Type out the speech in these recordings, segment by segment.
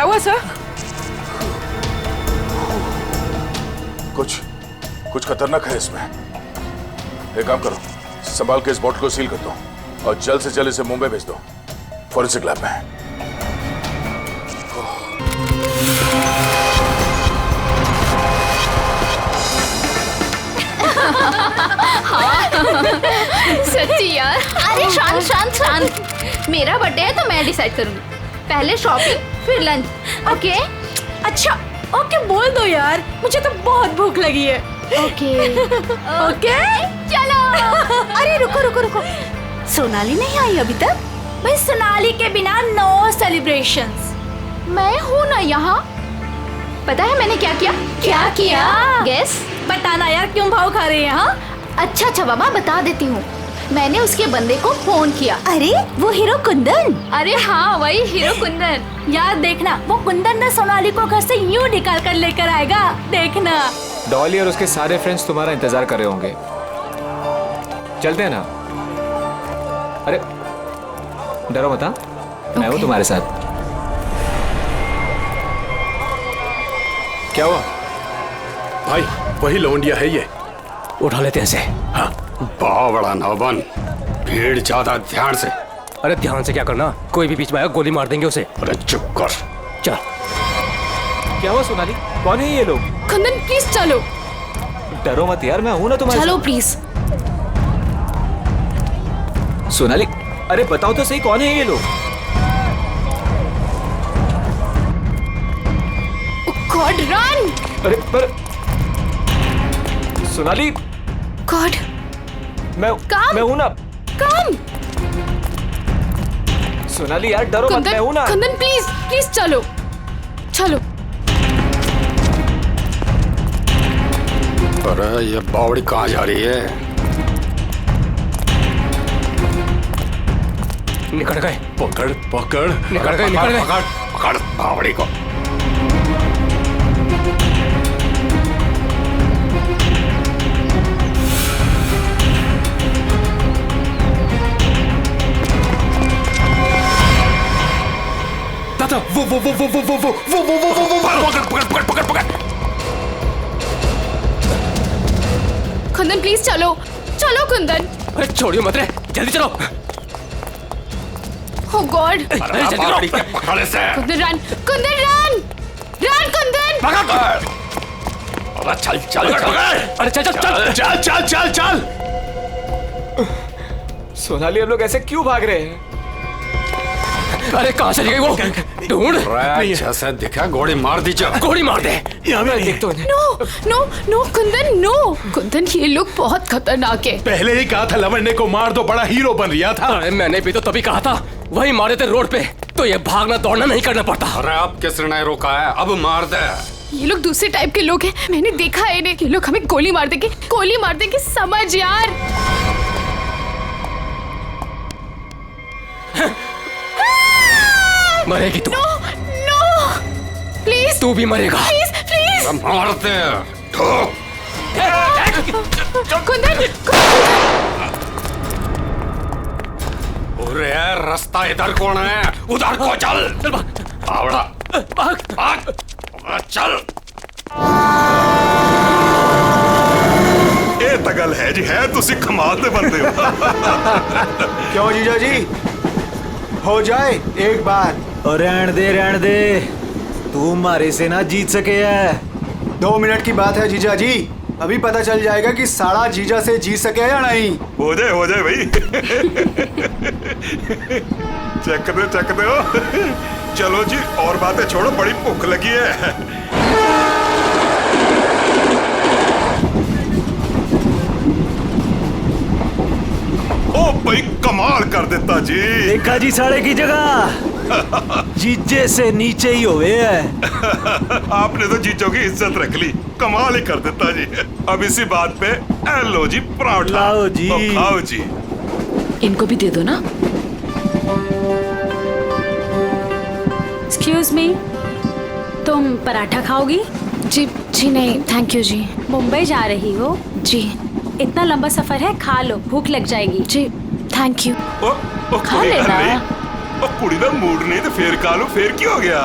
हुआ सर? कुछ खतरनाक है इसमें। एक काम करो, संभाल के इस बॉटल को सील कर दो और जल्द से जल्द इसे मुंबई भेज दो फॉरेंसिक लैब में। सच्ची यार। अरे शांत शांत शांत, मेरा बर्थडे है तो मैं डिसाइड करूंगी। पहले शॉपिंग फिर लंच, ओके? अच्छा ओके बोल दो यार, मुझे तो बहुत भूख लगी है। ओके ओके चलो। अरे रुको रुको रुको, सोनाली नहीं आई अभी तक? भाई सोनाली के बिना नो सेलिब्रेशंस। मैं हूँ ना यहाँ। पता है मैंने क्या किया? क्या किया? गेस। बताना यार, क्यों भाव खा रहे हैं? हाँ अच्छा बाबा बता देती हूँ। मैंने उसके बंदे को फोन किया। अरे वो हीरो कुंदन? अरे हाँ वही हीरो कुंदन। यार देखना, वो कुंदन ने सोनाली को घर से यूं निकाल कर लेकर आएगा, देखना। डॉली और उसके सारे फ्रेंड्स तुम्हारा इंतजार कर रहे होंगे। चलते हैं ना? अरे डरो मत, मैं हूँ तुम्हारे साथ। क्या हुआ भाई? वही लौंडिया है ये, उठा लेते हैं इसे। हाँ। बावड़ा ना बन, भीड़ ज्यादा, ध्यान से। अरे ध्यान से क्या करना, कोई भी बीच में आया गोली मार देंगे उसे। अरे चुप कर। चल। क्या हुआ सोनाली? कौन है ये लोग? कुंदन प्लीज चलो। डरो मत यार, मैं हूं ना तुम्हारे चलो साथ। प्लीज। सोनाली अरे बताओ तो सही, कौन है ये लोग? God run. अरे पर सोनाली, गॉड मैं हूं ना। कम। सोनाली यार डरो मत, मैं हूं ना। कुंदन प्लीज प्लीज चलो चलो। अरे ये बावड़ी कहाँ जा रही है? निकल गए। पकड़ पकड़, निकल गए, निकल गए। पकड़ पकड़ बावड़ी को। दादा वो पकड़ पकड़ पकड़। कुंदन प्लीज चलो चलो कुंदन। अरे छोड़िए मत रे, जल्दी चलो। ओह गॉड। अरे जल्दी बावड़ी करो। के पकड़ से। Kundan run, Kundan run run Kundan. अरे चल चल अरे चल चल चल चल चल चल चल। सोनाली हम लोग ऐसे क्यों भाग रहे हैं? अरे कहाँ चली गई वो? ढूंढ। अच्छा से दिखा, गोली मार दी। चल गोली मार दे। देख तो no no no Kundan no. Kundan ये लोग बहुत खतरनाक है। पहले ही कहा था लवंडे को मार दो, बड़ा हीरो बन रहा था। अरे मैंने भी तो तभी कहा था, वही मारे थे रोड पे, तो ये भागना दौड़ना नहीं करना पड़ता। अरे अब किसने रोका है? अब मार दे। ये लोग दूसरे टाइप के लोग हैं, मैंने देखा है इन्हें। ये लोग हमें गोली मार देंगे, समझ यार। मरेगी तू। नो नो प्लीज, तू भी मरेगा। Please please. मार दे। ठोक। कुंदन अरे रास्ता इधर कौन है? उधर को चल। चल भाग आवड़ा भाग। भाग चल। ਇਹ ਤਾਂ ਗੱਲ ਹੈ ਜੀ, ਹੈ ਤੁਸੀਂ ਕਮਾਲ ਦੇ ਬੰਦੇ ਹੋ। क्यों जीजा जी, हो जाए एक बार। और रहन दे, तू हमारे से ना जीत सके है। 2 मिनट की बात है जीजा जी, अभी पता चल जाएगा कि साला जीजा से जीत सके या नहीं। हो जाए भाई। चक दे हो। चलो जी और बातें छोड़ो, बड़ी भूख लगी है। ओ भाई कमाल कर देता जी। देखा जी साढ़े की जगह जीजे से नीचे ही हुए है। आपने तो जीजों की इज्जत रख ली, कमाल ही कर देता जी। अब इसी बात पे लो जी पराठा। लाओ जी। तो खाओ जी। इनको भी दे दो ना। एक्सक्यूज मी, तुम पराठा खाओगी? जी जी नहीं थैंक यू जी। मुंबई जा रही हो? जी। इतना लंबा सफर है, खा लो, भूख लग जाएगी। जी थैंक यू। ओ खा लेना। ओ कुड़ी दा मूड नहीं तो फिर खा लो, फिर क्या हो गया?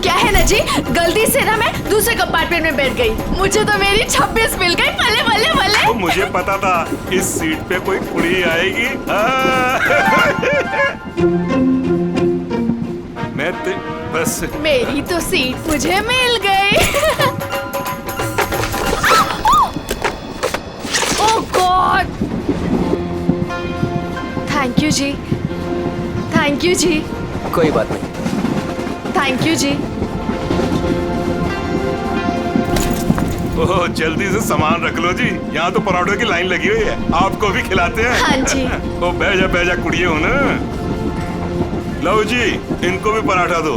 क्या है ना जी, गलती से ना मैं दूसरे कंपार्टमेंट में बैठ गई, मुझे तो मेरी 26 मिल गई। बल्ले बल्ले बल्ले। तो मुझे पता था इस सीट पे कोई कुड़ी आएगी। मैं बस मेरी तो सीट मुझे मिल गई। ओह गॉड, थैंक यू जी, थैंक यू जी, कोई बात नहीं। थैंक यू जी। ओह जल्दी से सामान रख लो जी, यहाँ तो पराठों की लाइन लगी हुई है, आपको भी खिलाते हैं। हाँ जी। ओ बैजा बैजा कुड़िए हो ना। लो जी, इनको भी पराठा दो।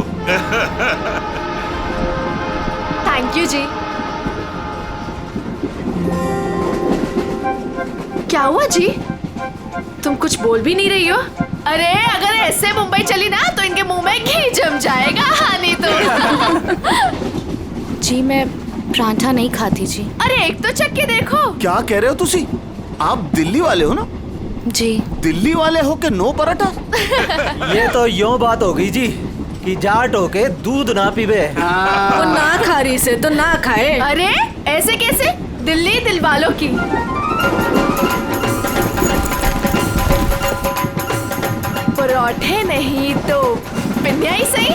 थैंक यू जी। क्या हुआ जी, तुम कुछ बोल भी नहीं रही हो? अरे अगर ऐसे मुंबई चली ना तो इनके मुंह में घी जम जाएगा। हाँ नहीं तो। जी मैं पराठा नहीं खाती जी। अरे एक तो चख के देखो। क्या कह रहे हो तुसी? आप दिल्ली वाले हो ना? जी। दिल्ली वाले हो के नो पराठा? ये तो यूं बात हो गई जी कि जाट हो के दूध ना पीवे। वो ना खा रही से तो ना खाए। अरे ऐसे कैसे, दिल्ली दिल वालों की। पराठे नहीं तो पिन्निया ही सही।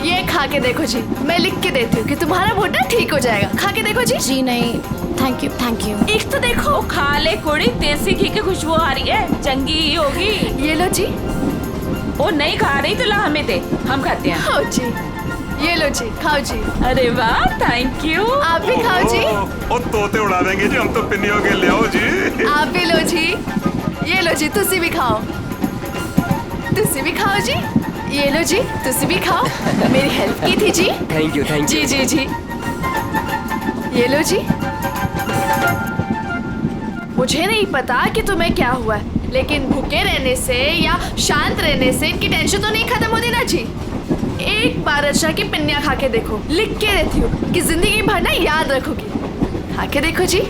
ये खा के देखो जी, मैं लिख के देती हूँ कि तुम्हारा मोटा ठीक हो जाएगा। खा के देखो जी। जी नहीं, थैंक यू थैंक यू। एक तो देखो। खा ले कुड़ी, देसी घी की खुशबू आ रही है, चंगी ही होगी। ये लो जी। ओ नहीं खा रही तो ला हमें दे, हम खाते हैं। खाओ जी, ये लो जी, खाओ जी। अरे वाह, थैंक यू। आप भी खाओ जी। ओ तोते उड़ा देंगे जी, हम तो पिन्नियों के ले आओ जी। आप भी लो जी, ये लो जी, तुसी भी खाओ, तुसी भी खाओ जी। ये लो जी, तुसी भी खाओ, मेरी हेल्प की थी जी। थैंक यू थैंक जी यू। जी जी, ये लो जी। मुझे नहीं पता कि तुम्हें क्या हुआ है, लेकिन भूखे रहने से या शांत रहने से इनकी टेंशन तो नहीं खत्म होती ना जी। एक बार अच्छा की पिन्निया खा के देखो, लिख के देती हूँ कि जिंदगी भर ना याद रखोगी। खा के देखो जी।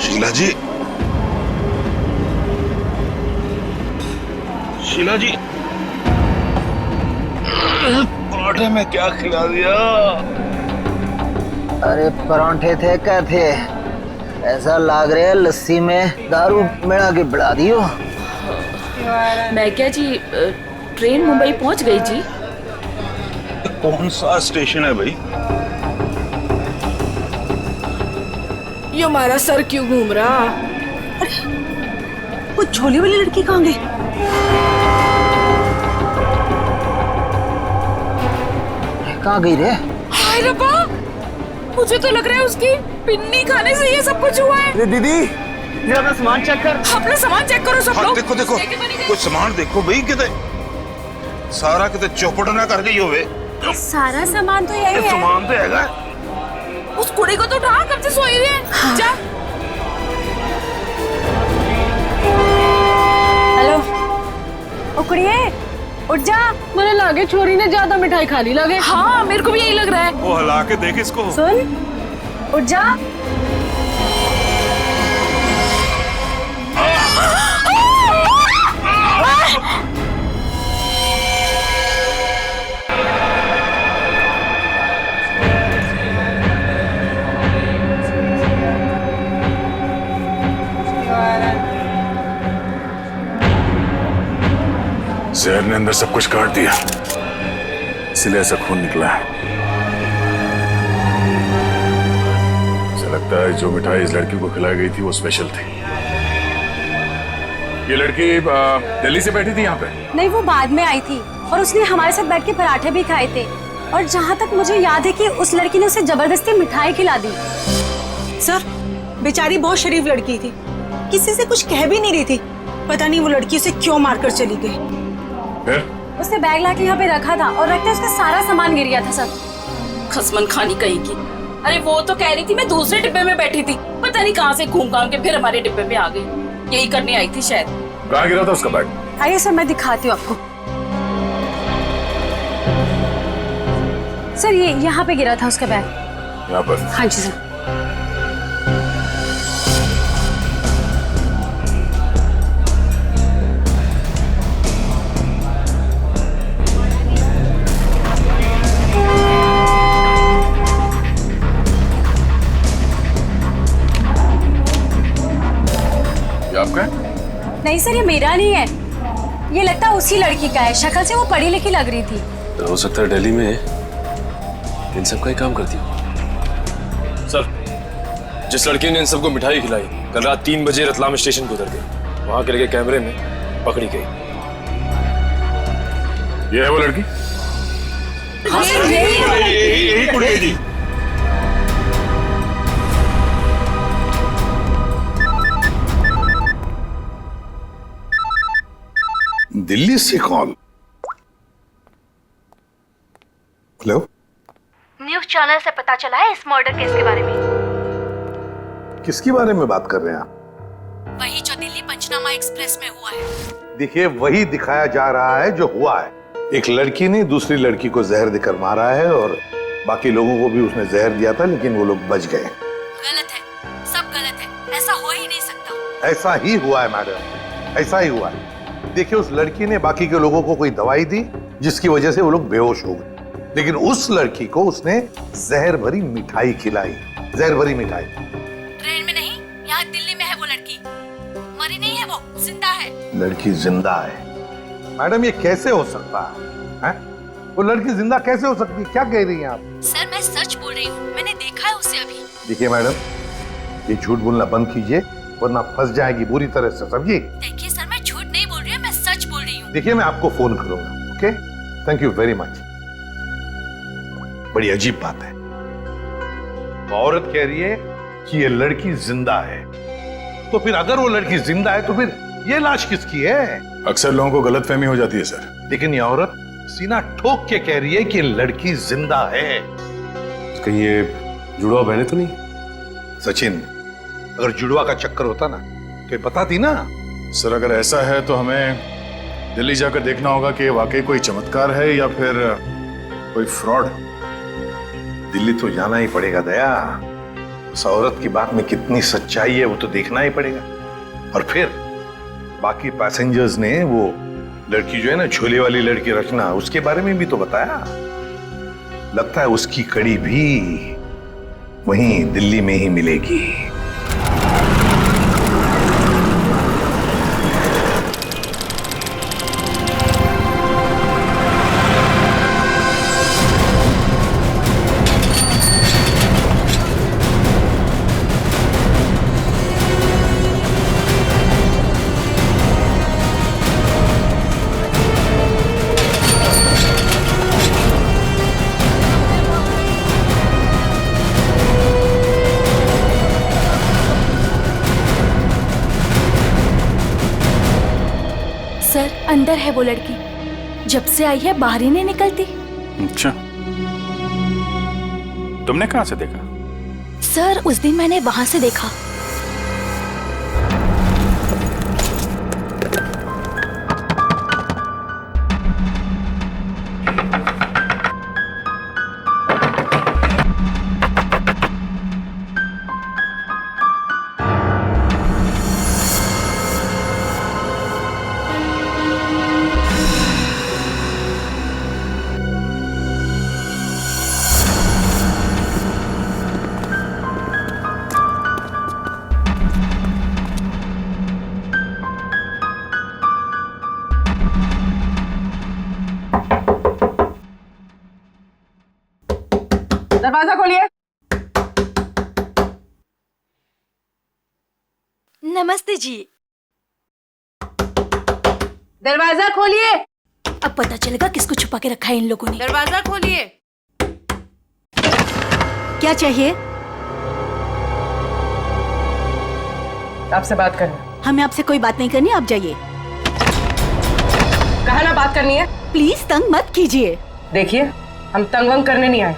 शीला जी, शीला जी, पराठे में क्या खिला दिया? अरे परांठे थे क्या थे, ऐसा लाग रहा है लस्सी में दारू मिला के बढ़ा दियो। मैं क्या जी, ट्रेन मुंबई पहुंच गई जी। कौन सा स्टेशन है भाई? ये हमारा सर क्यों घूम रहा? वो झोली वाली लड़की कहाँ गई? कहाँ गई रे? हाय रब्बा, मुझे तो लग रहा है उसकी पिन्नी खाने से ये सब कुछ हुआ है। दीदी जरा अपना सामान चेक कर। अपना सामान चेक करो सब लोग। देखो देखो, कुछ सामान देखो भाई, किते सारा किते चौपट ना कर गई होवे। सारा सामान तो यही है। सामान तो हैगा। उस कुड़ी को तो उठा, कब से सोई हुई है। हाँ। जा। हेलो, ओ कुड़िए, उठ जा। मुझे लगे छोरी ने ज्यादा मिठाई खा ली लगे। हाँ मेरे को भी यही लग रहा है। वो हिला के देख इसको। सुन, उठ जा। जहर ने अंदर सब कुछ काट दिया, इसलिए ऐसा खून निकला है। मुझे लगता है जो मिठाई इस लड़की को खिलाई गई थी वो स्पेशल थी। ये लड़की दिल्ली से बैठी थी यहाँ पे? नहीं, वो बाद में आई थी और उसने हमारे साथ बैठ के पराठे भी खाए थे। और जहाँ तक मुझे याद है कि उस लड़की ने उसे जबरदस्ती मिठाई खिला दी। सर, बेचारी बहुत शरीफ लड़की थी, किसी से कुछ कह भी नहीं रही थी। पता नहीं वो लड़की उसे क्यों मारकर चली गई। फिर? उसने बैग लाके यहाँ पे रखा था और रखते उसका सारा सामान गिर गया था सब। खसमन खानी कहीं की। अरे वो तो कह रही थी मैं दूसरे डिब्बे में बैठी थी, पता नहीं कहाँ से घूम घाम के फिर हमारे डिब्बे में आ गई। यही करने आई थी शायद। कहाँ गिरा था उसका बैग? आइए सर, मैं दिखाती हूँ आपको। सर, ये यहाँ पे गिरा था उसका बैग। यहाँ पर? हाँ जी सर। आपका? नहीं सर, ये मेरा नहीं है, ये लगता है उसी लड़की का है। शक्ल से वो पढ़ी लिखी लग रही थी। तो हो सकता है दिल्ली में इन सब का ही काम करती हो। सर, जिस लड़की ने इन सबको मिठाई खिलाई कल रात 3 बजे रतलाम स्टेशन को उतर गई, वहां के लगे कैमरे में पकड़ी गई। ये है वो लड़की? यही कुड़िया जी। दिल्ली से कॉल। हेलो, न्यूज़ चैनल से पता चला है इस मर्डर केस के बारे में। किसके बारे में बात कर रहे हैं आप? वही जो दिल्ली पंचनामा एक्सप्रेस में हुआ है। देखिए, वही दिखाया जा रहा है जो हुआ है। एक लड़की ने दूसरी लड़की को जहर देकर मारा है और बाकी लोगों को भी उसने जहर दिया था, लेकिन वो लोग बच गए। गलत है, सब गलत है, ऐसा हो ही नहीं सकता। ऐसा ही हुआ है मैडम, ऐसा ही हुआ है। देखिए, उस लड़की ने बाकी के लोगों को कोई दवाई दी जिसकी वजह से वो लोग बेहोश हो गए, लेकिन उस लड़की को उसने जहर भरी मिठाई खिलाई। जहर भरी मिठाई। ट्रेन में नहीं, यहाँ दिल्ली में है वो लड़की। मरी नहीं है, वो जिंदा है। लड़की जिंदा है? मैडम, ये कैसे हो सकता है? वो लड़की जिंदा कैसे हो सकती है? क्या कह रही हैं आप? सर, मैं सच बोल रही हूँ, मैंने देखा है उसे अभी। देखिए मैडम, ये झूठ बोलना बंद कीजिए वरना फंस जाएगी बुरी तरह से, समझिए? देखिए सर, मैं झूठ नहीं बोल रही हूँ, मैं सच बोल रही हूँ। देखिए, मैं आपको फोन करूंगा। Okay, thank you very much. बड़ी अजीब बात है, औरत कह रही है कि ये लड़की जिंदा है, तो फिर अगर वो लड़की जिंदा है तो फिर ये लाश किसकी है? अक्सर लोगों को गलतफहमी हो जाती है सर। लेकिन ये औरत सीना ठोक के कह रही है कि लड़की जिंदा है। कहीं ये जुड़वा बहने तो नहीं? सचिन, अगर जुड़वा का चक्कर होता ना तो ये बताती ना। सर, अगर ऐसा है तो हमें दिल्ली जाकर देखना होगा कि वाकई कोई चमत्कार है या फिर कोई फ्रॉड। दिल्ली तो जाना ही पड़ेगा दया। उस औरत की बात में कितनी सच्चाई है वो तो देखना ही पड़ेगा। और फिर बाकी पैसेंजर्स ने वो लड़की जो है ना, झोले वाली लड़की रचना, उसके बारे में भी तो बताया। लगता है उसकी कड़ी भी वहीं दिल्ली में ही मिलेगी। सर, अंदर है वो लड़की, जब से आई है बाहर ही नहीं निकलती। अच्छा, तुमने कहां से देखा? सर, उस दिन मैंने वहां से देखा। दरवाजा खोलिए। नमस्ते जी। दरवाजा खोलिए। अब पता चलेगा किसको छुपा के रखा है इन लोगों ने। दरवाजा खोलिए। क्या चाहिए? आपसे बात करना। हमें आपसे कोई बात नहीं करनी, आप जाइए। कहा ना बात करनी है। प्लीज तंग मत कीजिए। देखिए, हम तंग वंग करने नहीं आए,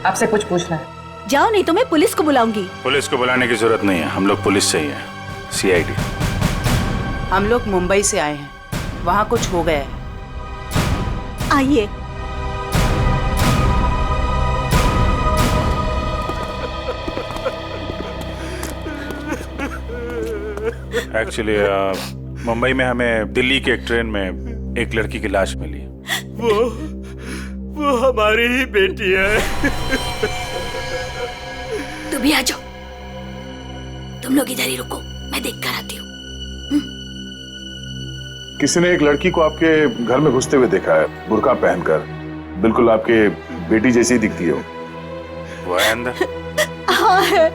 आपसे कुछ पूछना है। जाओ, नहीं तो मैं पुलिस को बुलाऊंगी। पुलिस को बुलाने की जरूरत नहीं है, हम लोग पुलिस से ही हैं, CID। हम लोग मुंबई से आए हैं, वहाँ कुछ हो गया है। आइए। एक्चुअली मुंबई में हमें दिल्ली के एक ट्रेन में एक लड़की की लाश मिली। वो हमारी ही बेटी है। तुम भी आ जाओ, तुम लोग इधर ही रुको, मैं देख कर आती हूँ। किसी ने एक लड़की को आपके घर में घुसते हुए देखा है, बुर्का पहनकर। बिल्कुल आपके बेटी जैसी दिखती है वो है अंदर। हाँ है।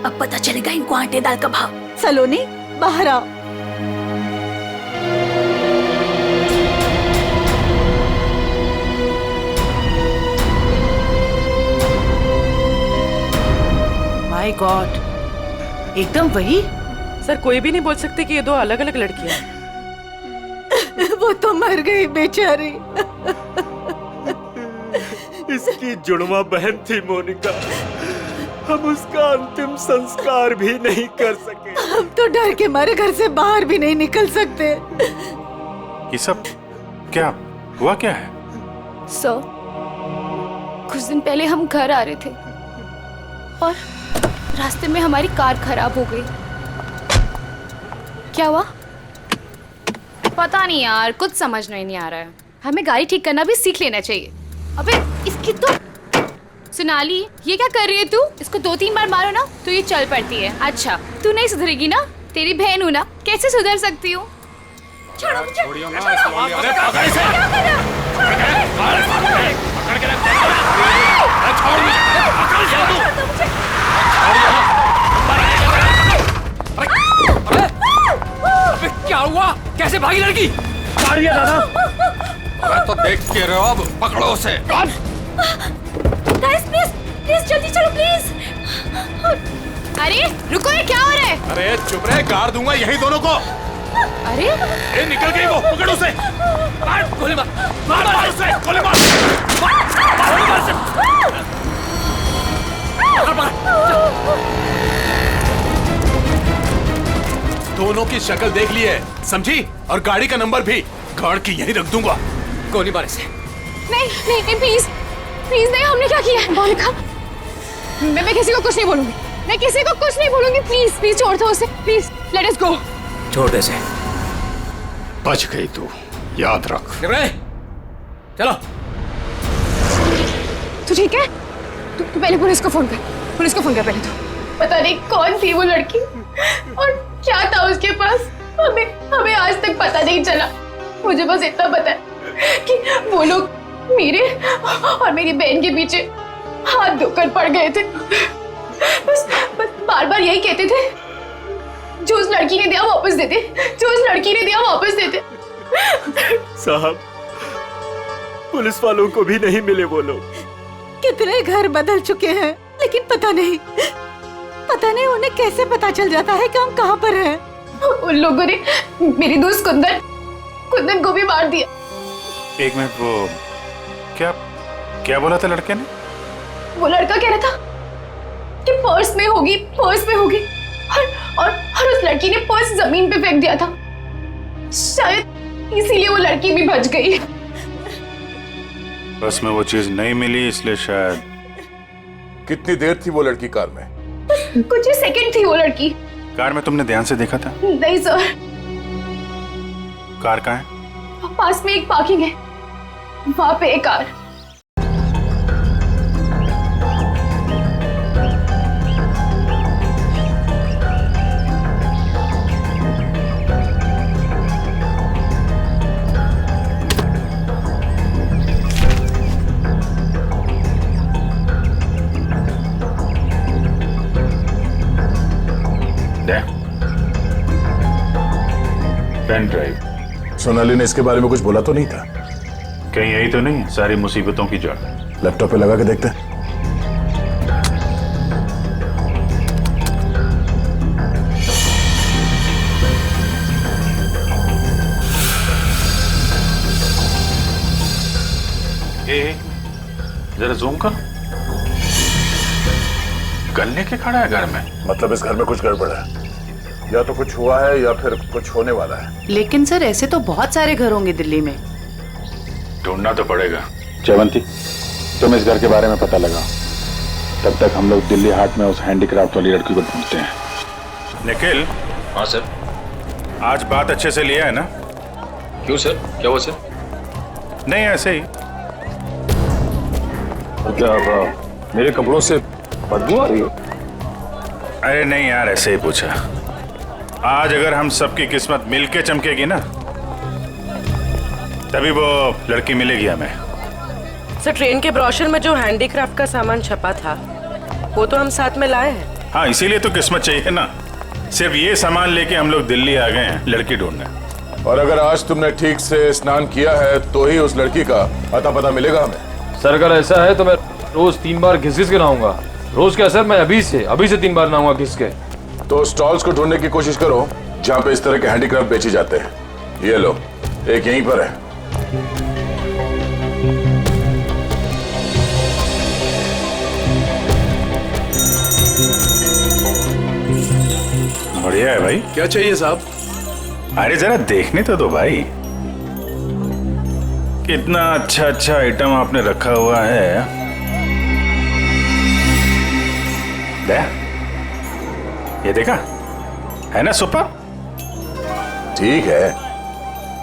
अब पता चलेगा इनको आटे दाल का भाव। सलोनी, बाहर आओ। माय गॉड, एकदम वही। सर, कोई भी नहीं बोल सकते कि ये दो अलग अलग लड़कियां हैं। वो तो मर गई बेचारी। इसकी जुड़वा बहन थी मोनिका, हम उसका अंतिम संस्कार भी नहीं कर सके। हम तो डर के मारे घर से बाहर भी नहीं निकल सकते। ये सब क्या हुआ, क्या है? सर, कुछ दिन पहले हम घर आ रहे थे और रास्ते में हमारी कार खराब हो गई। क्या हुआ? पता नहीं यार, कुछ समझ नहीं आ रहा है। हमें गाड़ी ठीक करना भी सीख लेना चाहिए। अबे इसकी तो सोनाली, ये क्या कर रही है तू? इसको 2-3 बार मारो ना तो ये चल पड़ती है। अच्छा, तू नहीं सुधरेगी ना? तेरी बहन हूँ ना, कैसे सुधर सकती हूँ? क्या हुआ? कैसे भागी लड़की? मारिए दादा। अरे तो देख के रहो, अब पकड़ो उसे। गाइस प्लीज प्लीज जल्दी चलो प्लीज। अरे रुको, ये क्या हो रहा है? अरे चुप रहे, गाड़ दूंगा यही दोनों को। अरे ए, निकल गई वो, पकड़ उसे। मार, गोली मार, मार उसे, गोली मार, मार उसे। दोनों की शक्ल देख ली है, समझी? और गाड़ी का नंबर भी गाड़ के यहीं रख दूंगा। गोली मार इसे। नहीं नहीं नहीं, प्लीज प्लीज नहीं, हमने क्या किया है? मोनिका, मैं किसी को कुछ नहीं बोलूंगी, मैं किसी को कुछ नहीं बोलूंगी। प्लीज प्लीज छोड़ दो उसे, प्लीज लेट अस गो। छोड़ दे इसे। बच गई तू, याद रख। चलो। तू ठीक है? तू पहले पुलिस को फोन कर, पुलिस को फोन कर पहले। तो पता नहीं कौन थी वो लड़की और क्या था उसके पास, हमें आज तक पता नहीं चला। मुझे बस इतना पता है कि वो लोग मेरे और मेरी बहन के पीछे हाथ धोकर पड़ गए थे। बस बार बार यही कहते थे, जो उस लड़की ने दिया वापस देते, जो उस लड़की ने दिया वापस देते। साहब, पुलिस वालों को भी नहीं मिले वो लोग। कितने घर बदल चुके हैं, लेकिन पता नहीं उन्हें कैसे पता चल जाता है कि हम कहाँ पर हैं। उन लोगों ने मेरी दोस्त कुंदन को भी मार दिया। एक मिनट, वो क्या बोला था लड़के ने? वो लड़का कह रहा था कि पर्स में होगी और उस लड़की ने पर्स जमीन पे फेंक दिया था। शायद इसीलिए वो लड़की भी बच गई। बस में वो चीज नहीं मिली, इसलिए शायद। कितनी देर थी वो लड़की कार में? कुछ ही सेकंड थी वो लड़की। कार में तुमने ध्यान से देखा था? नहीं सर। कार कहाँ है? पास में एक पार्किंग है, वहां पे एक कार। Pen drive. सोनाली ने इसके बारे में कुछ बोला तो नहीं था? कहीं यही तो नहीं है सारी मुसीबतों की जड़? लैपटॉप पे लगा के देखते हैं। जरा जूम कर। गन लेके खड़ा है घर में? मतलब इस घर में कुछ गड़बड़ है, या तो कुछ हुआ है या फिर कुछ होने वाला है। लेकिन सर ऐसे तो बहुत सारे घर होंगे दिल्ली में। ढूंढना तो पड़ेगा। जयवंती, तुम इस घर के बारे में पता लगाओ, तब तक हम लोग दिल्ली हाट में उस हैंडीक्राफ्ट वाली लड़की को ढूंढते हैं। निखिल। हाँ सर। आज बात अच्छे से लिया है ना? क्यों सर, क्या हुआ सर? नहीं ऐसे ही। क्या मेरे कपड़ों से बदबू आ रही है? अरे नहीं यार, ऐसे ही पूछा। आज अगर हम सबकी किस्मत मिलके चमकेगी ना, तभी वो लड़की मिलेगी हमें। सर ट्रेन के ब्रोशर में जो हैंडीक्राफ्ट का सामान छपा था वो तो हम साथ में लाए हैं। हाँ, इसीलिए तो किस्मत चाहिए ना। सिर्फ ये सामान लेके हम लोग दिल्ली आ गए हैं लड़की ढूंढने। और अगर आज तुमने ठीक से स्नान किया है तो ही उस लड़की का अता पता मिलेगा हमें। सर अगर ऐसा है तो मैं रोज 3 बार घिस के नहाऊंगा। रोज क्या सर, मैं अभी से 3 बार नहाऊंगा घिस के। तो स्टॉल्स को ढूंढने की कोशिश करो जहाँ पे इस तरह के हैंडीक्राफ्ट बेचे जाते हैं। ये लो, एक यहीं पर है। बढ़िया है भाई। क्या चाहिए साहब? अरे जरा देखने तो दो भाई, कितना अच्छा अच्छा आइटम आपने रखा हुआ है। दे, ये देखा है ना सुपर? ठीक है।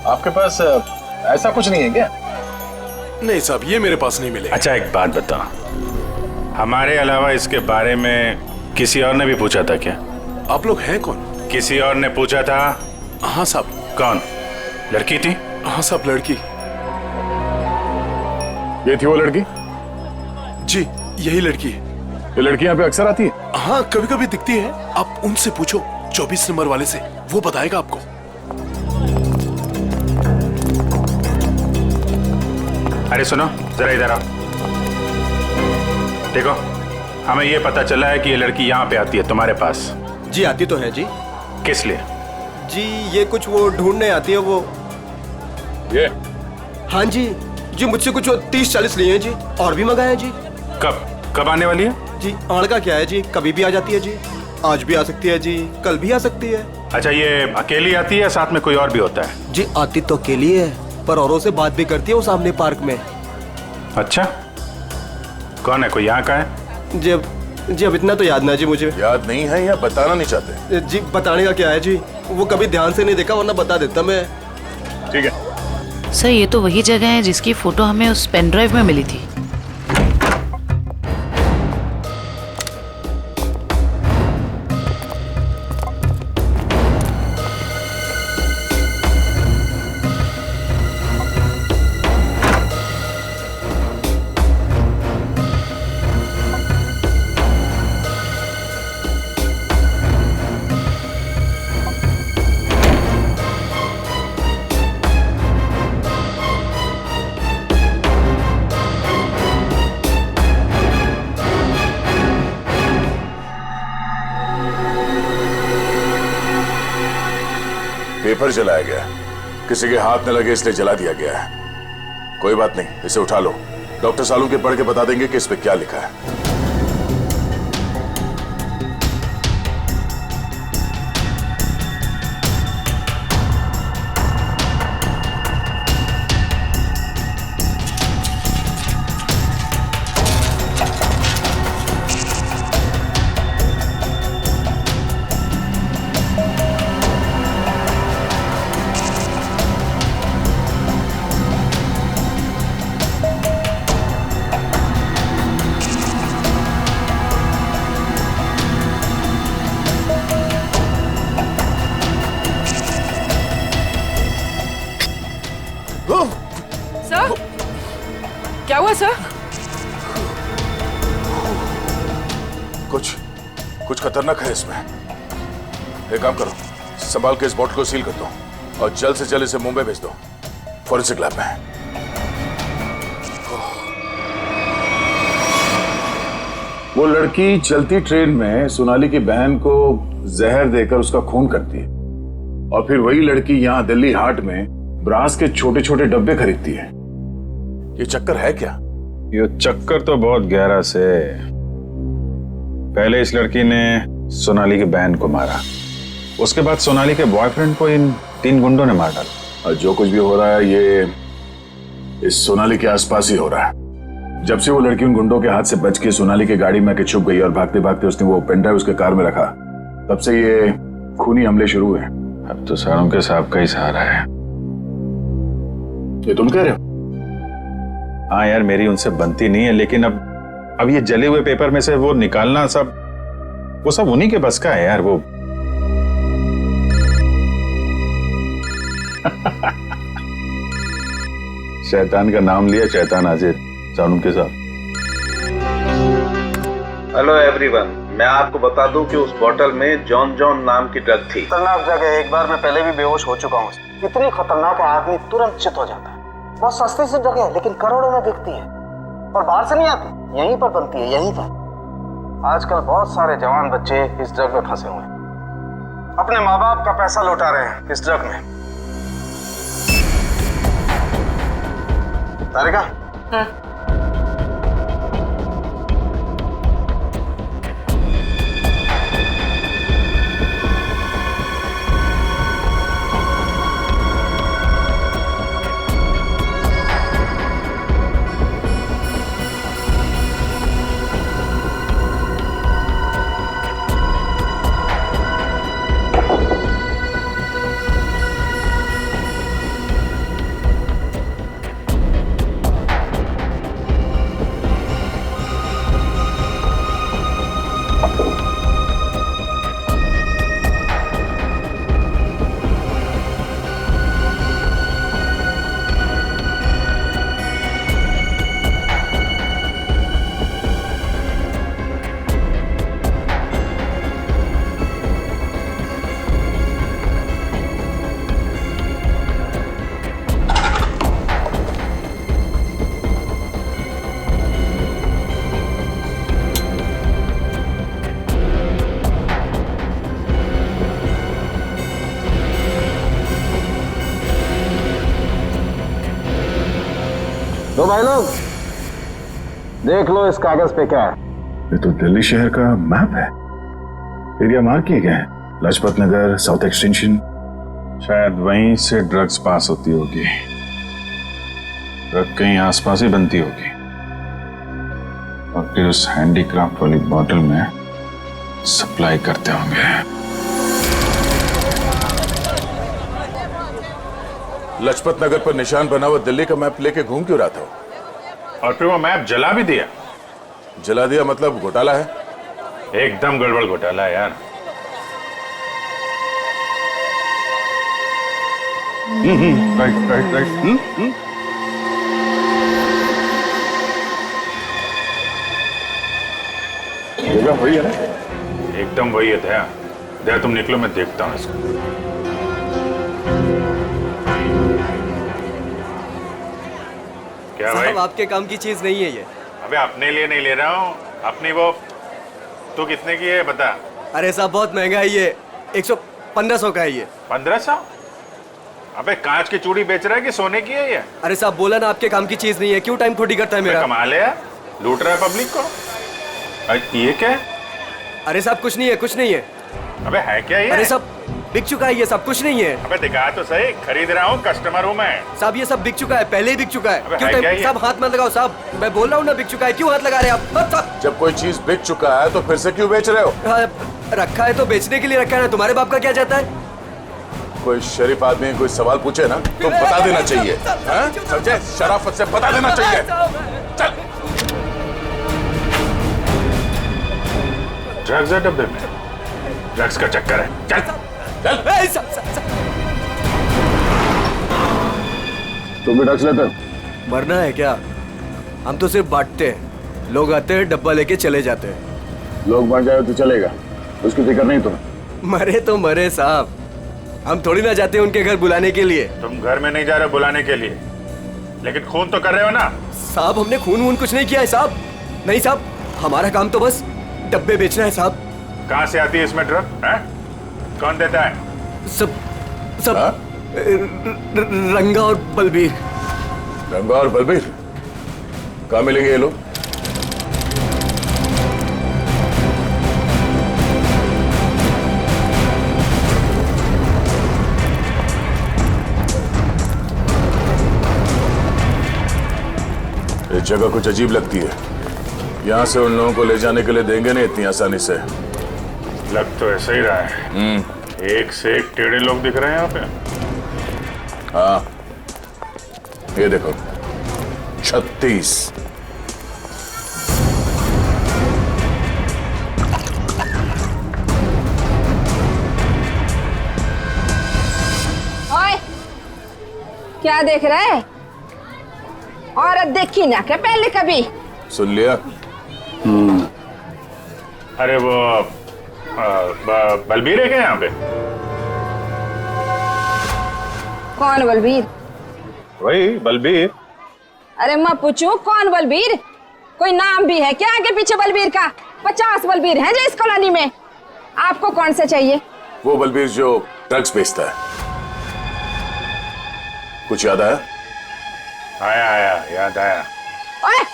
आपके पास ऐसा कुछ नहीं है क्या? नहीं साहब, ये मेरे पास नहीं मिलेगा। अच्छा एक बात बता, हमारे अलावा इसके बारे में किसी और ने भी पूछा था क्या? आप लोग हैं कौन? किसी और ने पूछा था? हाँ साहब। कौन? लड़की थी? हाँ साहब, लड़की। ये थी वो लड़की? जी यही लड़की है। ये लड़की यहाँ पे अक्सर आती है? हाँ कभी कभी दिखती है। आप उनसे पूछो 24 नंबर वाले से, वो बताएगा आपको। अरे सुनो जरा इधर आओ। देखो, हमें ये पता चला है कि ये लड़की यहाँ पे आती है तुम्हारे पास। जी आती तो है जी। किस लिए? जी ये कुछ वो ढूंढने आती है वो। ये? हाँ जी जी, मुझसे कुछ 30-40 लिए हैं जी, और भी मंगाए हैं जी। कब आने वाली है? जी आड़ का क्या है जी, कभी भी आ जाती है जी। आज भी आ सकती है जी, कल भी आ सकती है। अच्छा, ये अकेली आती है, साथ में कोई और भी होता है? जी आती तो अकेली है, पर औरों से बात भी करती है वो सामने पार्क में। अच्छा, कौन है? कोई यहाँ का है? जी अब इतना तो याद ना जी मुझे। याद नहीं है या बताना नहीं चाहते? जी बताने का क्या है जी, वो कभी ध्यान से नहीं देखा, वरना बता देता मैं। ठीक है सर, ये तो वही जगह है जिसकी फोटो हमें उस पेन ड्राइव में मिली थी। पेपर जलाया गया, किसी के हाथ न लगे इसलिए जला दिया गया है। कोई बात नहीं, इसे उठा लो, डॉक्टर सालू के पढ़ के बता देंगे कि इस पे क्या लिखा है। सर क्या हुआ सर? कुछ खतरनाक है इसमें। एक काम करो, संभाल के इस बॉटल को सील कर दो। और जल्द से जल्द इसे मुंबई भेज दो, फॉरेंसिक लैब में। वो लड़की चलती ट्रेन में सोनाली की बहन को जहर देकर उसका खून करती है और फिर वही लड़की यहाँ दिल्ली हाट में ब्रास के छोटे छोटे डब्बे खरीदती है। ये चक्कर है क्या? ये चक्कर तो बहुत गहरा से। पहले इस लड़की ने सोनाली की बहन को मारा, उसके बाद सोनाली के बॉयफ्रेंड को इन 3 गुंडों ने मार डाला। और जो कुछ भी हो रहा है ये इस सोनाली के आसपास ही हो रहा है। जब से वो लड़की उन गुंडों के हाथ से बच के सोनाली की गाड़ी में आके छुप गई और भागते भागते उसने वो पेनड्राइव उसके कार में रखा, तब से ये खूनी हमले शुरू हुए। अब तो सारों के साहब का ही सहारा है। ये तुम कह रहे हो? हाँ यार, मेरी उनसे बनती नहीं है, लेकिन अब ये जले हुए पेपर में से वो निकालना वो सब उन्हीं के बस का है यार। वो शैतान का नाम लिया, शैतान हाजिर। सानुम के साथ। हेलो एवरीवन, मैं आपको बता दूं कि उस बोतल में जॉन जॉन नाम की ड्रग थी। खतरनाक जगह, एक बार मैं पहले भी बेहोश हो चुका हूँ। इतनी खतरनाक है, आदमी तुरंत चित हो जाता है। बहुत सस्ती सी जगह है, लेकिन करोड़ों में बिकती है और बाहर से नहीं आती, यहीं पर बनती है, यहीं पर। आजकल बहुत सारे जवान बच्चे इस ड्रग में फंसे हुए हैं, अपने माँ बाप का पैसा लौटा रहे हैं इस ड्रग में। तारिका, हाँ। तो भाई लोग देख लो इस कागज पे क्या है। ये तो दिल्ली शहर का मैप है। एरिया मार्क किए गए हैं, लाजपत नगर, साउथ एक्सटेंशन। शायद वहीं से ड्रग्स पास होती होगी। ड्रग कहीं आसपास ही बनती होगी और फिर उस हैंडीक्राफ्ट वाली बॉटल में सप्लाई करते होंगे। लाजपत नगर पर निशान बना हुआ दिल्ली का मैप लेके घूम क्यों रहा था? और फिर वो मैप जला भी दिया। जला दिया मतलब घोटाला है? एकदम गड़बड़ घोटाला है यार। राइट। जगह वही है ना? एकदम वही है। दया, दया तुम निकलो, मैं देखता हूँ इसको। क्या भाई? आपके काम की चीज नहीं है ये। अबे अपने लिए नहीं ले रहा हूँ, अपनी वो। तू कितने की है बता? अरे साहब बहुत महंगा है ये, 1500 का है ये। 1500? अबे कांच की चूड़ी बेच रहा है कि सोने की है ये? अरे साहब बोला ना आपके काम की चीज नहीं है, क्यों टाइम खोटी करता है मेरा? कमाल है, लूट रहा है पब्लिक को। ये क्या है? अरे साहब कुछ नहीं है, कुछ नहीं है। अबे है क्या ये? अरे साहब बिक चुका है ये सब, कुछ नहीं है। अबे दिखा तो सही, खरीद रहा हूँ, कस्टमर हूँ मैं। साहब ये सब बिक चुका है, पहले ही बिक चुका है। क्यों है क्या ये? साहब हाथ मत लगाओ साहब, मैं बोल रहा हूँ ना बिक चुका है, क्यों हाथ लगा रहे हैं आप? जब कोई चीज बिक चुका है तो फिर से क्यों बेच रहे हो? रखा है तो बेचने के लिए रखा है ना, तुम्हारे बाप का क्या चाहता है? कोई शरीफ आदमी कोई सवाल पूछे ना तो बता देना चाहिए, समझे? शराफत से बता देना चाहिए। चल। ड्रग्स है डब्बे में, ड्रग्स का चक्कर है। चल चल। तुम भी ड्रग्स लेते हो? मरना है क्या? हम तो सिर्फ बांटते हैं, लोग आते हैं डब्बा लेके चले जाते हैं। लोग मर जाए तो चलेगा, उसकी फिक्र नहीं तुम्हें? मरे तो मरे साहब, हम थोड़ी ना जाते उनके घर बुलाने के लिए। तुम घर में नहीं जा रहे बुलाने के लिए, लेकिन खून तो कर रहे हो ना। साहब हमने खून वून कुछ नहीं किया है साहब। नहीं साहब, हमारा काम तो बस डब्बे बेचना है साहब। कहाँ से आती है इसमें ड्रग? कौन देता है? सब रंगा और बलबीर। रंगा और बलबीर कहाँ मिलेंगे ये लोग? ये जगह कुछ अजीब लगती है। यहाँ से उन लोगों को ले जाने के लिए देंगे नहीं इतनी आसानी से। लग तो ऐसा ही रहा है। एक से एक टेढ़े लोग दिख रहे हैं यहाँ पे। हाँ, ये देखो 36। ओए, क्या देख रहा है? औरत देखी ना क्या पहले कभी? सुन लिया? अरे वो बलबीर है क्या यहाँ पे? कौन बलबीर? वही बलबीर। अरे मैं पूछूं कौन बलबीर? कोई नाम भी है क्या आगे पीछे बलबीर का? 50 बलबीर हैं जो इस कॉलोनी में। आपको कौन सा चाहिए? वो बलबीर जो ड्रग्स बेचता है। कुछ याद आया? आया याद आया। ओए,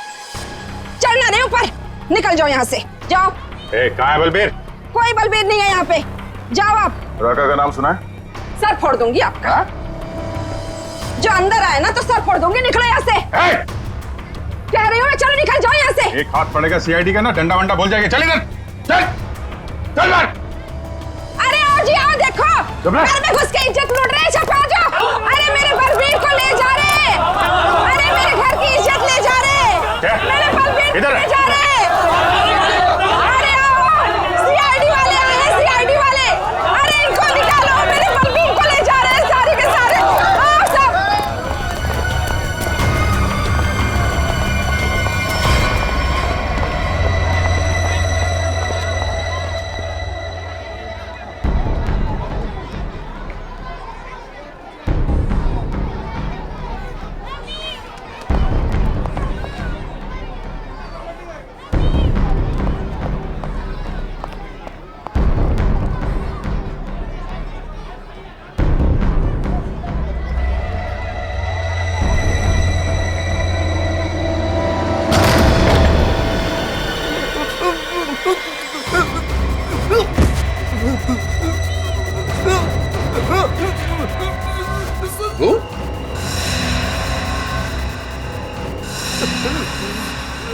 चलना नहीं ऊपर, निकल जाओ यहाँ से, जाओ। कहाँ है बलबीर? कोई बलबीर नहीं है यहाँ पे, जाओ आप। राका का नाम सुना है? सर फोड़ दूंगी आपका। जो अंदर आए ना तो सर फोड़ दूंगी, निकलो यहाँ से। कह रही हूँ मैं, चलो निकल जाओ यहाँ से। एक हाथ पड़ेगा सीआईडी का ना, डंडा वंडा बोल जाएगा। चल इधर, चल मार। अरे आओ जी आओ, देखो घर में घुस के इज्जत लूट रहे, छपा जाओ। अरे मेरे बलबीर को ले जा रहे, अरे मेरे घर की इज्जत ले जा रहे, मेरे बलबीर को ले जा रहे। अरे आओ, सीआईडी वाले आए हैं, सीआईडी वाले। अरे इनको निकालो, मेरे बलबीर को ले जा रहे हैं सारे के सारे। आओ सब।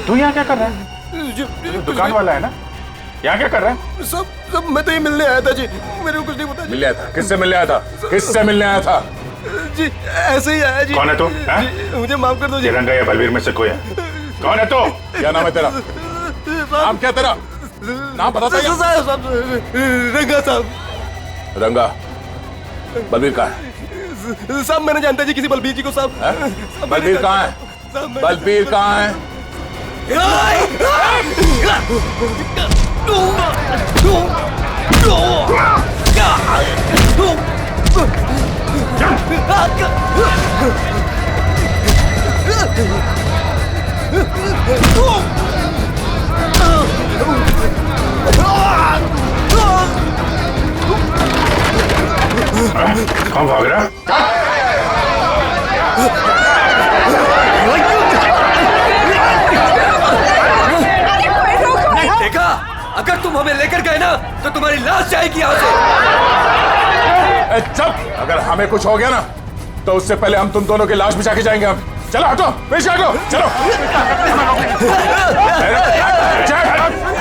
तू यहाँ क्या कर रहा है? दुकान वाला है ना? यहाँ क्या कर रहा है? सब मैं तो ये मिलने आया था जी, मेरे को कुछ नहीं पता। मिलने आया था? किससे मिलने आया था? किससे मिलने आया था? जी ऐसे ही आया जी। कौन है तू? मुझे माफ कर दो जी। रंगा या बलबीर में से कोई है? कौन है तू? क्या नाम है तेरा? नाम क्या तेरा? नाम बता दो। रंगा साहब। रंगा, बलबीर कहाँ है? साहब मैंने जानता जी किसी बलबीर जी को साहब। बलबीर कहाँ है? बलबीर कहाँ है? कौन भाग रहा? देखा, अगर तुम हमें लेकर गए ना तो तुम्हारी लाश जाएगी यहाँ से। चुप! अगर हमें कुछ हो गया ना तो उससे पहले हम तुम दोनों की लाश बिछा के जाएंगे। हम चलो, हटो, पीछे हटो, चलो।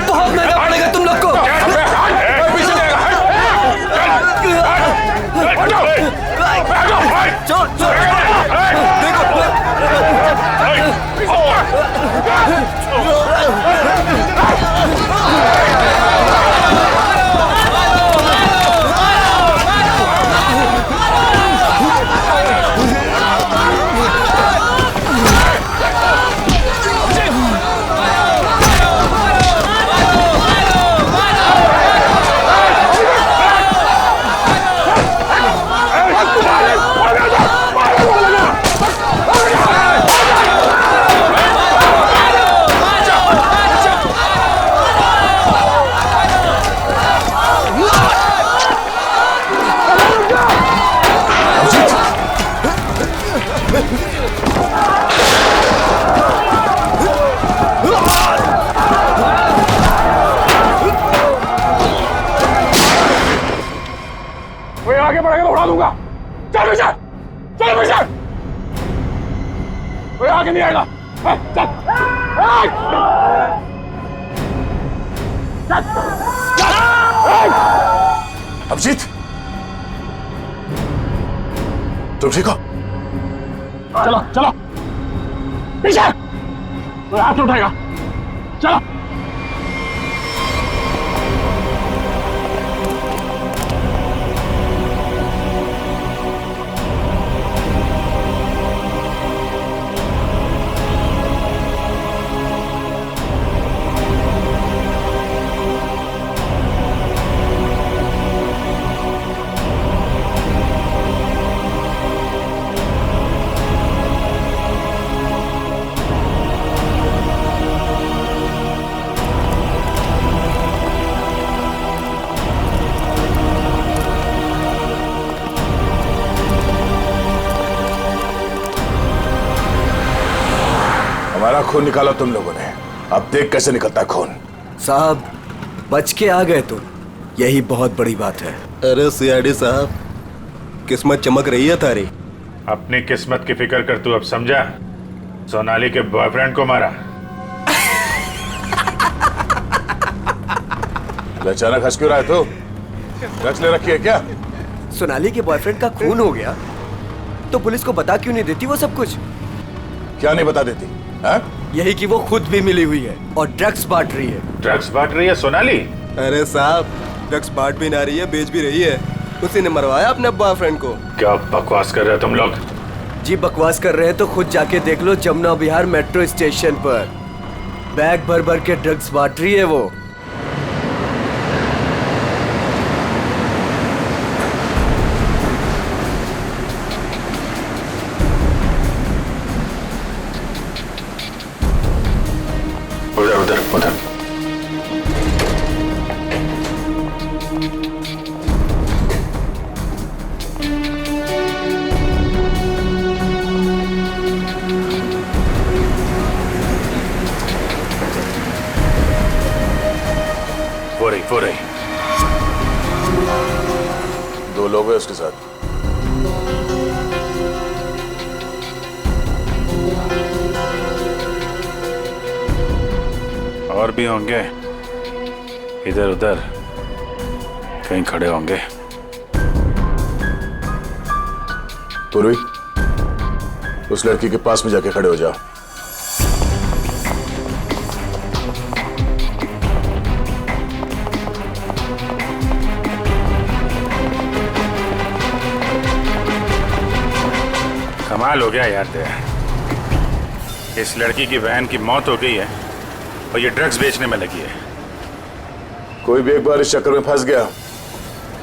बहुत महंगा पड़ेगा तुम लोग को। पीछे जाएगा। उड़ा दूंगा। चल पीछे, चल पीछे, कोई आगे नहीं आएगा। चल, अभिजीत, तुम ठीक हो? चलो चलो पीछे, कोई हाथ नहीं उठाएगा। चलो। हमारा खून निकाला तुम लोगों ने, अब देख कैसे निकलता है खून। साहब बच के आ गए तुम, यही बहुत बड़ी बात है। अरे सीआईडी साहब, किस्मत चमक रही है तारी। अपनी किस्मत की फिक्र कर तू अब समझा? सोनाली के बॉयफ्रेंड को मारा। अचानक हंस क्यों रहा है तू? ड्रग्स ले रखी है क्या? सोनाली के बॉयफ्रेंड का खून हो गया तो पुलिस को बता क्यों नहीं देती वो सब कुछ? क्या नहीं बता देती? यही कि वो खुद भी मिली हुई है और ड्रग्स बांट रही है। ड्रग्स बांट रही है सोनाली? अरे साहब, ड्रग्स बांट भी ना रही है, बेच भी रही है। उसी ने मरवाया अपने बॉयफ्रेंड को। क्या बकवास कर रहे हो तुम लोग? जी बकवास कर रहे हैं तो खुद जाके देख लो, जमुना विहार मेट्रो स्टेशन पर बैग भर भर के ड्रग्स बांट रही है वो। उधर उधर उधर। वो रही। 2 लोग हैं उसके साथ। और भी होंगे, इधर उधर कहीं खड़े होंगे। पूर्वी, उस लड़की के पास में जाके खड़े हो जाओ। कमाल हो गया यार तेरा। इस लड़की की बहन की मौत हो गई है और ये ड्रग्स बेचने में लगी है। कोई भी एक बार इस चक्कर में फंस गया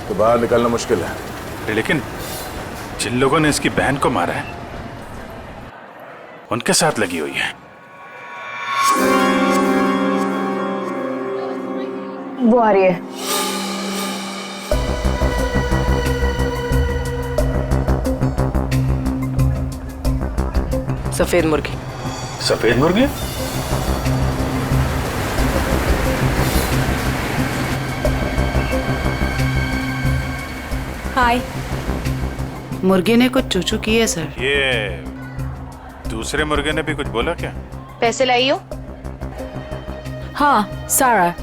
तो बाहर निकलना मुश्किल है। लेकिन जिन लोगों ने इसकी बहन को मारा है उनके साथ लगी हुई है। वो आ रही है। सफेद मुर्गी। सफेद मुर्गी? हाय। मुर्गे ने कुछ चूचू की है सर। ये दूसरे मुर्गे ने भी कुछ बोला क्या? पैसे लाई हो? हाँ, सारा।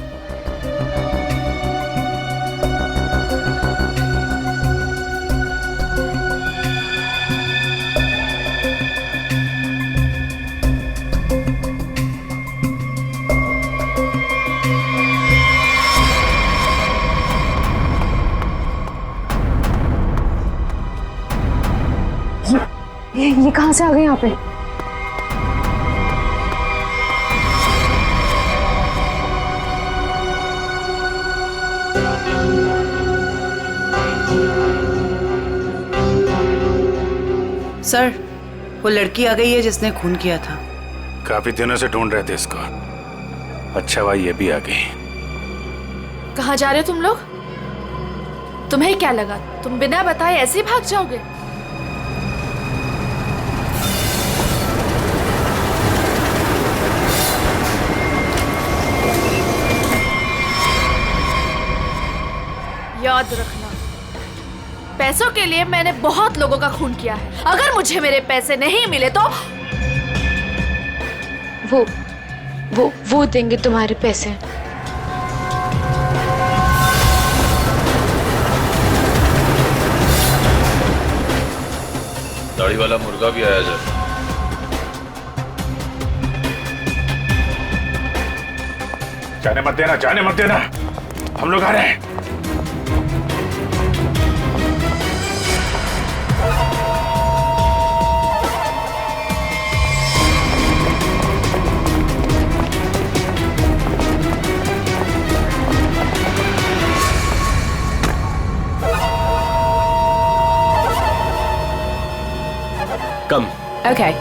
ये कहां से आ गए यहाँ पे? सर, वो लड़की आ गई है जिसने खून किया था। काफी दिनों से ढूंढ रहे थे इसको। अच्छा हुआ ये भी आ गई। कहाँ जा रहे हो तुम लोग? तुम्हें क्या लगा तुम बिना बताए ऐसे ही भाग जाओगे? याद रखना, पैसों के लिए मैंने बहुत लोगों का खून किया है। अगर मुझे मेरे पैसे नहीं मिले तो वो देंगे तुम्हारे पैसे। दाढ़ी वाला मुर्गा भी आया जाए। जाने मत देना, जाने मत देना, हम लोग आ रहे हैं। कम। Okay.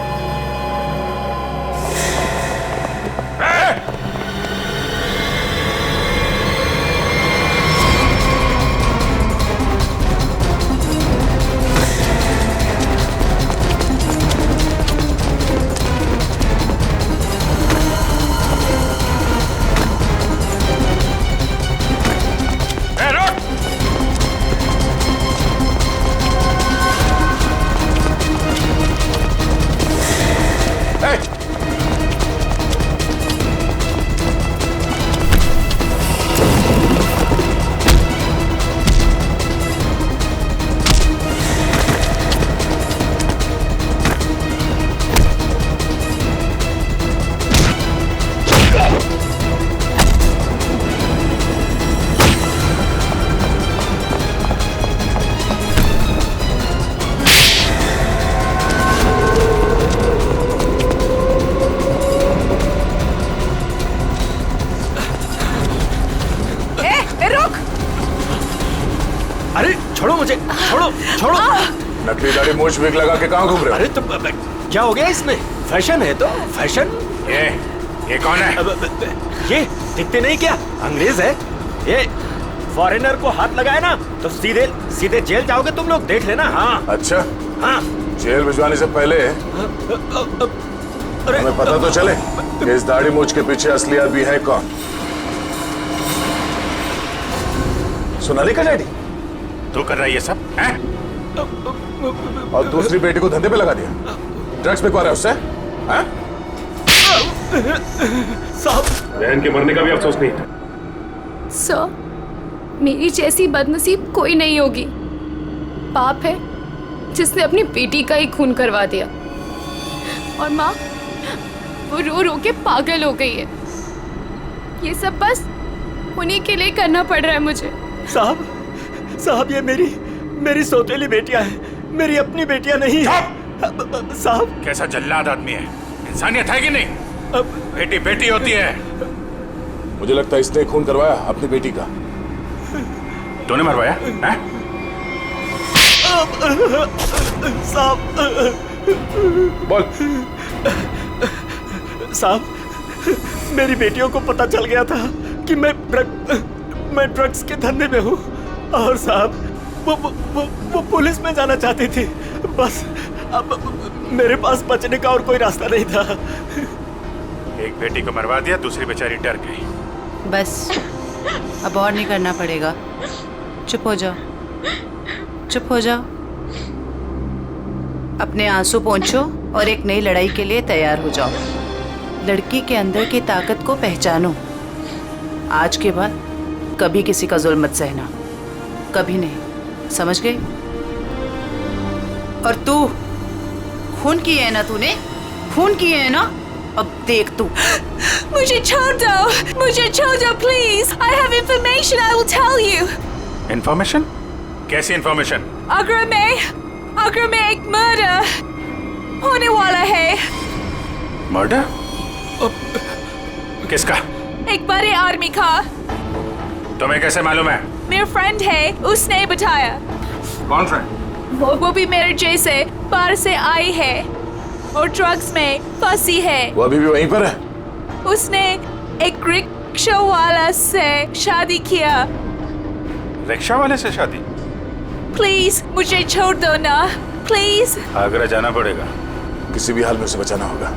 छोड़ो मुझे, छोड़ो छोड़ो। नकली दाढ़ी मूछ विग लगा के कहाँ घूम रहे हो? अरे तो क्या हो गया इसमें? फैशन है तो फैशन। ये कौन है? ये दिखते नहीं क्या? अंग्रेज है ये। फॉरेनर को हाथ लगाए ना तो सीधे सीधे जेल जाओगे तुम लोग, देख लेना। हाँ अच्छा, हाँ। जेल भिजवाने से पहले हमें पता तो चले कि इस दाढ़ी मूछ के पीछे असली आदमी है कौन। सोनाली का डैडी तू कर रहा है ये सब हैं? और दूसरी बेटी को धंधे पे लगा दिया, ड्रग्स बिकवा रहा है उससे। साहब, बहन के मरने का भी अफसोस नहीं था। सर, मेरी जैसी बदनसीब कोई नहीं होगी। पाप है जिसने अपनी बेटी का ही खून करवा दिया, और माँ वो रो रो के पागल हो गई है। ये सब बस उन्हीं के लिए करना पड़ रहा है मुझे। साहब ये मेरी सौतेली बेटियां हैं, मेरी अपनी बेटियां नहीं है। साहब कैसा जल्लाद आदमी है, इंसानियत है कि नहीं? बेटी बेटी होती है। मुझे लगता है इसने खून करवाया अपनी बेटी का। तूने मरवाया हैं? साहब बोल। साहब, मेरी बेटियों को पता चल गया था कि मैं ड्रग्स के धंधे में हूँ, और साहब वो पुलिस में जाना चाहती थी। बस अब मेरे पास बचने का और कोई रास्ता नहीं था। एक बेटी को मरवा दिया, दूसरी बेचारी डर गई। बस अब और नहीं करना पड़ेगा। चुप हो जाओ, चुप हो जाओ। अपने आंसू पोंछो और एक नई लड़ाई के लिए तैयार हो जाओ। लड़की के अंदर की ताकत को पहचानो। आज के बाद कभी किसी का जुल्म मत सहना, कभी नहीं, समझ गई? और तू खून किए है ना, तूने खून किए है ना, अब देख तू। मुझे छोड़ दो please. I have information I will tell you. Information? कैसी इंफॉर्मेशन? आगरा में एक मर्डर होने वाला है। मर्डर? किसका? एक बड़े आदमी का। तुम्हें कैसे मालूम है? मेरा फ्रेंड है, उसने बताया। कौन फ्रेंड? वो भी मेरे जैसे बाहर से आई है और ड्रग्स में फंसी है। वो अभी भी वहीं पर है? उसने एक रिक्शा वाला से शादी किया। रिक्शा वाले से शादी? प्लीज मुझे छोड़ दो ना, प्लीज। आगरा जाना पड़ेगा। किसी भी हाल में उसे बचाना होगा।